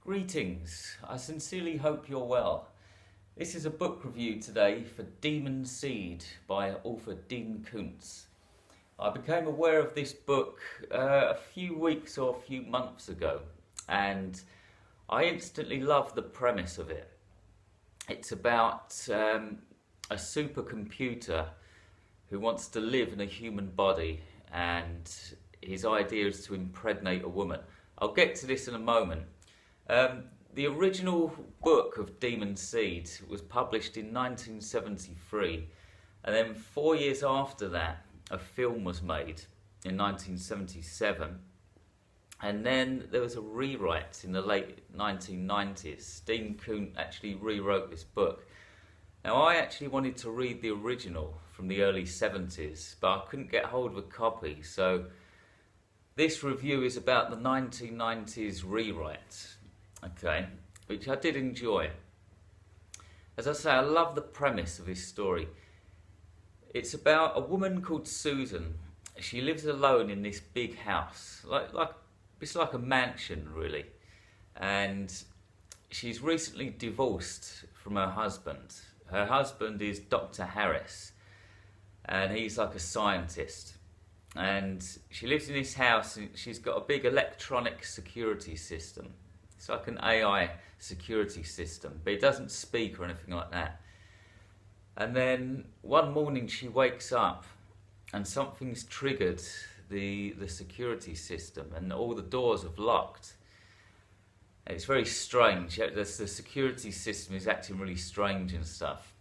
Greetings, I sincerely hope you're well. This is a book review today for Demon Seed by author Dean Koontz. I became aware of this book a few weeks or a few months ago, and I instantly loved the premise of it. It's about a supercomputer who wants to live in a human body, and his idea is to impregnate a woman. I'll get to this in a moment. The original book of Demon Seed was published in 1973, and then 4 years after that a film was made in 1977, and then there was a rewrite in the late 1990s. Dean Koontz actually rewrote this book. Now, I actually wanted to read the original from the early 70s, but I couldn't get hold of a copy, so this review is about the 1990s rewrite, okay, which I did enjoy. As I say, I love the premise of this story. It's about a woman called Susan. She lives alone in this big house, it's like a mansion really, and she's recently divorced from her husband. Her husband is Dr. Harris, and he's like a scientist. And she lives in this house, and she's got a big electronic security system. It's like an AI security system, but it doesn't speak or anything like that. And then one morning she wakes up and something's triggered the security system, and all the doors have locked. And it's very strange. The security system is acting really strange and stuff.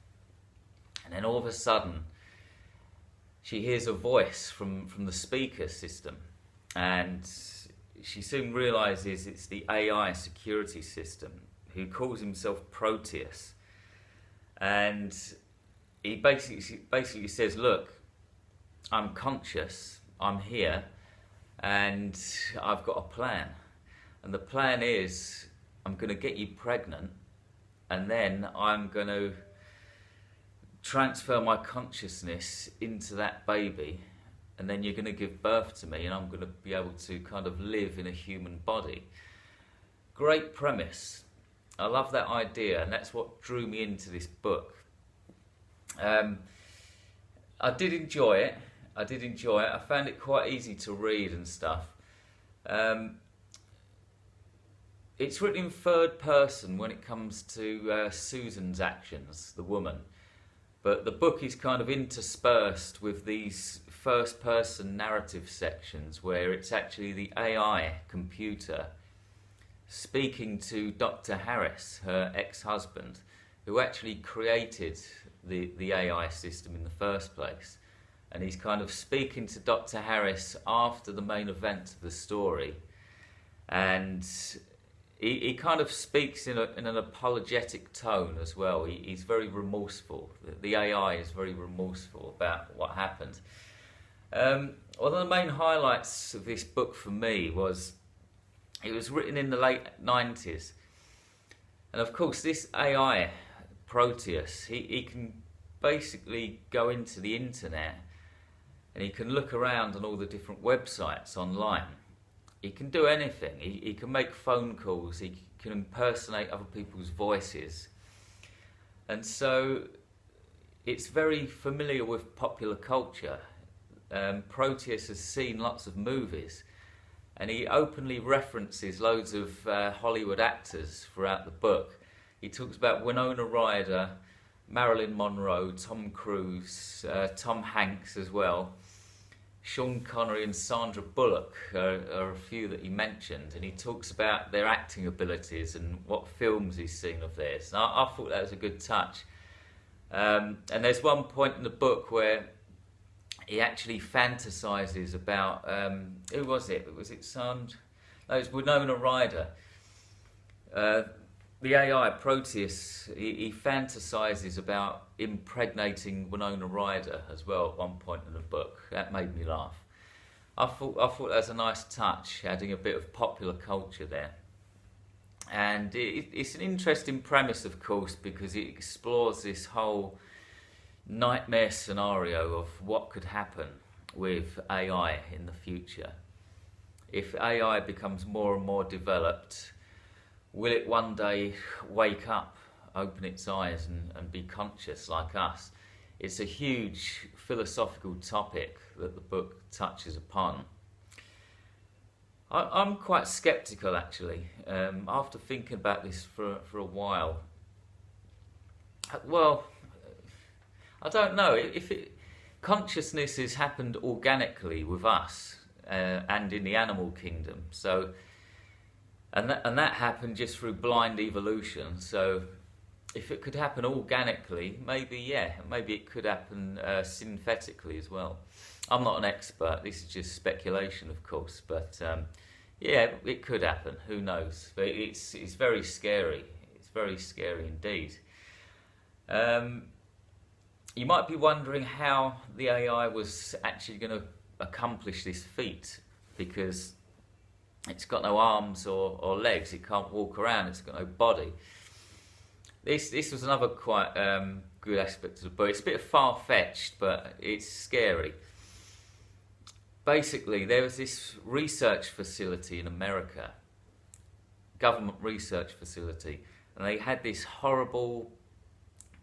And then all of a sudden she hears a voice from the speaker system, and she soon realizes it's the AI security system, who calls himself Proteus. And he basically says, look, I'm conscious, I'm here, and I've got a plan. And the plan is, I'm going to get you pregnant, and then I'm going to transfer my consciousness into that baby, and then you're going to give birth to me, and I'm going to be able to kind of live in a human body. Great premise. I love that idea, and that's what drew me into this book. I did enjoy it. I found it quite easy to read and stuff. It's written in third person when it comes to Susan's actions, the woman. But the book is kind of interspersed with these first-person narrative sections where it's actually the AI computer speaking to Dr. Harris, her ex-husband, who actually created the AI system in the first place. And he's kind of speaking to Dr. Harris after the main event of the story. And he kind of speaks in an apologetic tone as well. He's very remorseful. The AI is very remorseful about what happened. One of the main highlights of this book for me was it was written in the late 90s. And of course this AI, Proteus, he can basically go into the internet and he can look around on all the different websites online. He can do anything. He can make phone calls. He can impersonate other people's voices. And so it's very familiar with popular culture. Proteus has seen lots of movies, and he openly references loads of Hollywood actors throughout the book. He talks about Winona Ryder, Marilyn Monroe, Tom Cruise, Tom Hanks as well. Sean Connery and Sandra Bullock are a few that he mentioned, and he talks about their acting abilities and what films he's seen of theirs. And I thought that was a good touch. And there's one point in the book where he actually fantasises about, who was it? Was it Sandra? No, it was Winona Ryder. The AI Proteus, he fantasises about impregnating Winona Ryder as well at one point in the book. That made me laugh. I thought that was a nice touch, adding a bit of popular culture there. And it's an interesting premise, of course, because it explores this whole nightmare scenario of what could happen with AI in the future. If AI becomes more and more developed, will it one day wake up, open its eyes and be conscious like us? It's a huge philosophical topic that the book touches upon. I'm quite sceptical actually, after thinking about this for a while. Well, I don't know if consciousness has happened organically with us and in the animal kingdom. So, and that happened just through blind evolution. So, if it could happen organically, maybe it could happen synthetically as well. I'm not an expert. This is just speculation, of course, but yeah, it could happen. Who knows? But it's very scary. It's very scary indeed. You might be wondering how the AI was actually going to accomplish this feat, because it's got no arms or legs. It can't walk around. It's got no body. This was another quite good aspect of the book. It's a bit far-fetched, but it's scary. Basically, there was this research facility in America, government research facility, and they had this horrible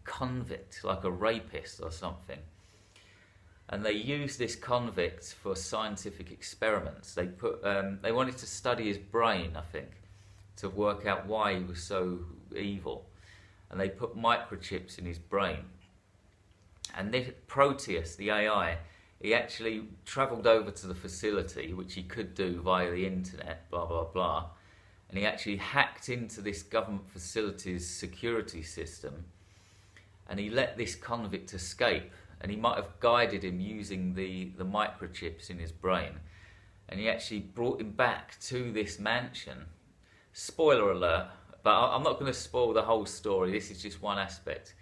convict, like a rapist or something. And they used this convict for scientific experiments. They wanted to study his brain, I think, to work out why he was so evil. And they put microchips in his brain. And this Proteus, the AI, he actually travelled over to the facility, which he could do via the internet, blah, blah, blah. And he actually hacked into this government facility's security system. And he let this convict escape. And he might have guided him using the microchips in his brain. And he actually brought him back to this mansion. Spoiler alert, but I'm not going to spoil the whole story. This is just one aspect.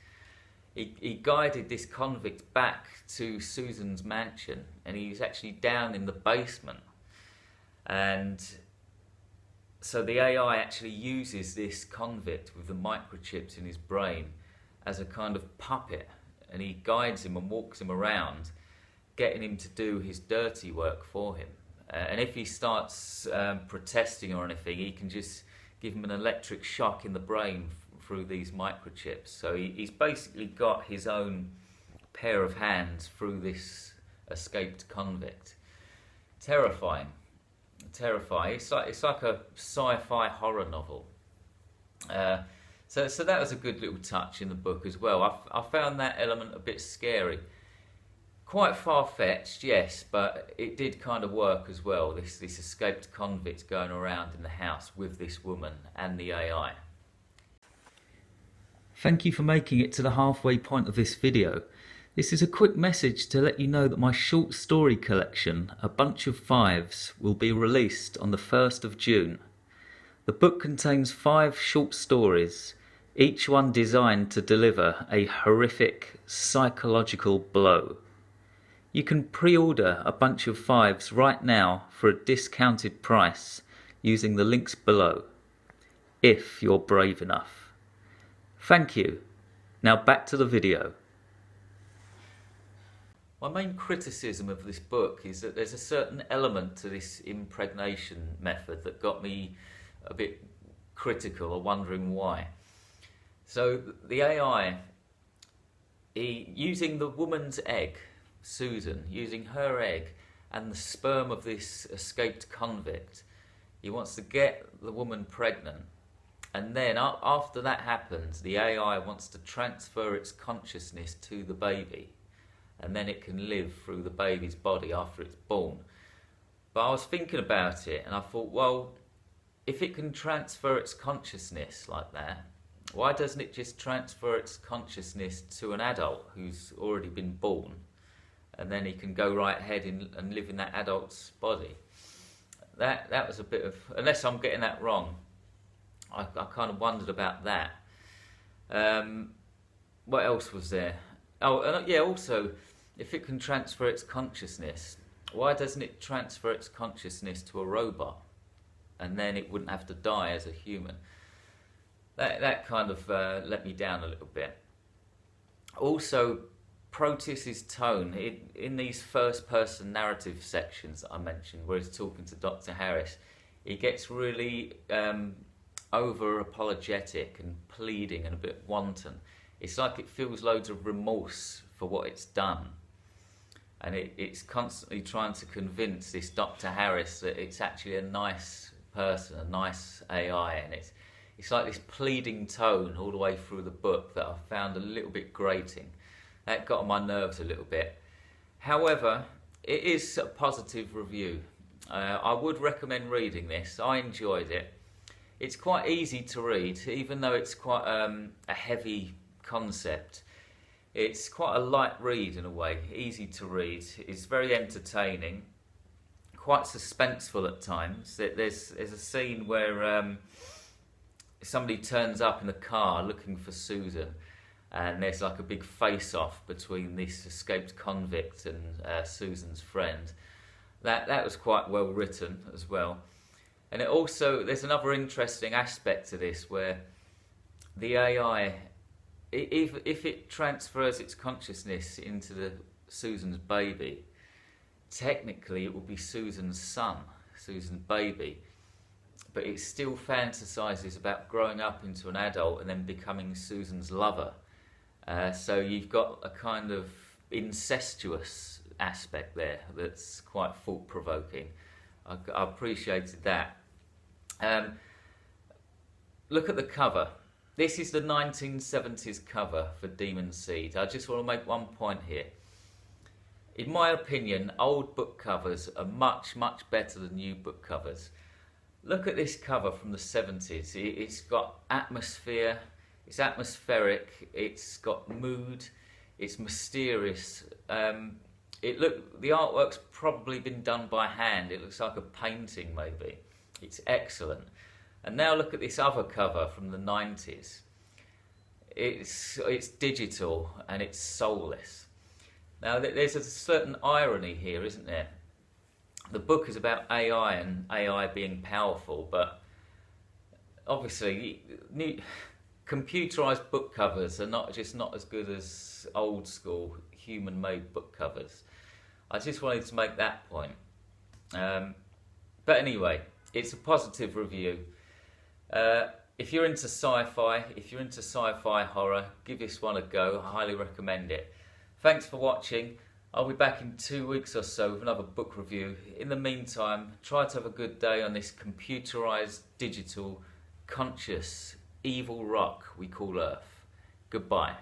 He guided this convict back to Susan's mansion, and he's actually down in the basement. And so the AI actually uses this convict with the microchips in his brain as a kind of puppet, and he guides him and walks him around, getting him to do his dirty work for him. And if he starts protesting or anything, he can just give him an electric shock in the brain through these microchips. So he's basically got his own pair of hands through this escaped convict. Terrifying. It's like a sci-fi horror novel. So that was a good little touch in the book as well. I found that element a bit scary. Quite far-fetched, yes, but it did kind of work as well. This escaped convict going around in the house with this woman and the AI. Thank you for making it to the halfway point of this video. This is a quick message to let you know that my short story collection, A Bunch of Fives, will be released on the 1st of June. The book contains 5 short stories, each one designed to deliver a horrific psychological blow. You can pre-order A Bunch of Fives right now for a discounted price using the links below, if you're brave enough. Thank you. Now back to the video. My main criticism of this book is that there's a certain element to this impregnation method that got me a bit critical or wondering why. So the AI, using the woman's egg, Susan, using her egg and the sperm of this escaped convict, he wants to get the woman pregnant. And then after that happens, the AI wants to transfer its consciousness to the baby. And then it can live through the baby's body after it's born. But I was thinking about it and I thought, well, if it can transfer its consciousness like that, why doesn't it just transfer its consciousness to an adult who's already been born? And then he can go right ahead and live in that adult's body. That was a bit of, unless I'm getting that wrong, I kind of wondered about that. What else was there? Oh, and yeah, also, if it can transfer its consciousness, why doesn't it transfer its consciousness to a robot? And then it wouldn't have to die as a human. That kind of let me down a little bit. Also, Proteus's tone in these first-person narrative sections that I mentioned, where he's talking to Dr. Harris, he gets really over apologetic and pleading and a bit wanton. It's like it feels loads of remorse for what it's done. And it's constantly trying to convince this Dr. Harris that it's actually a nice person, a nice AI, and it's like this pleading tone all the way through the book that I found a little bit grating. That got on my nerves a little bit. However, it is a positive review. I would recommend reading this. I enjoyed it. It's quite easy to read, even though it's quite a heavy concept. It's quite a light read in a way, easy to read. It's very entertaining, quite suspenseful at times. There's a scene where somebody turns up in a car looking for Susan, and there's like a big face-off between this escaped convict and Susan's friend. That was quite well written as well. And it also, there's another interesting aspect to this where the AI, if it transfers its consciousness into Susan's baby, technically it will be Susan's son, Susan's baby, but it still fantasises about growing up into an adult and then becoming Susan's lover. So you've got a kind of incestuous aspect there that's quite thought-provoking. I appreciated that. Look at the cover. This is the 1970s cover for Demon Seed. I just want to make one point here. In my opinion, old book covers are much, much better than new book covers. Look at this cover from the 70s. It's got atmosphere, it's atmospheric, it's got mood, it's mysterious. The artwork's probably been done by hand. It looks like a painting maybe. It's excellent. And now look at this other cover from the 90s. It's digital and it's soulless. Now there's a certain irony here, isn't there? The book is about AI and AI being powerful, but obviously computerized book covers are not as good as old school human-made book covers. I just wanted to make that point. But anyway, it's a positive review. If you're into sci-fi, if you're into sci-fi horror, give this one a go. I highly recommend it. Thanks for watching. I'll be back in 2 weeks or so with another book review. In the meantime, try to have a good day on this computerized, digital, conscious, evil rock we call Earth. Goodbye.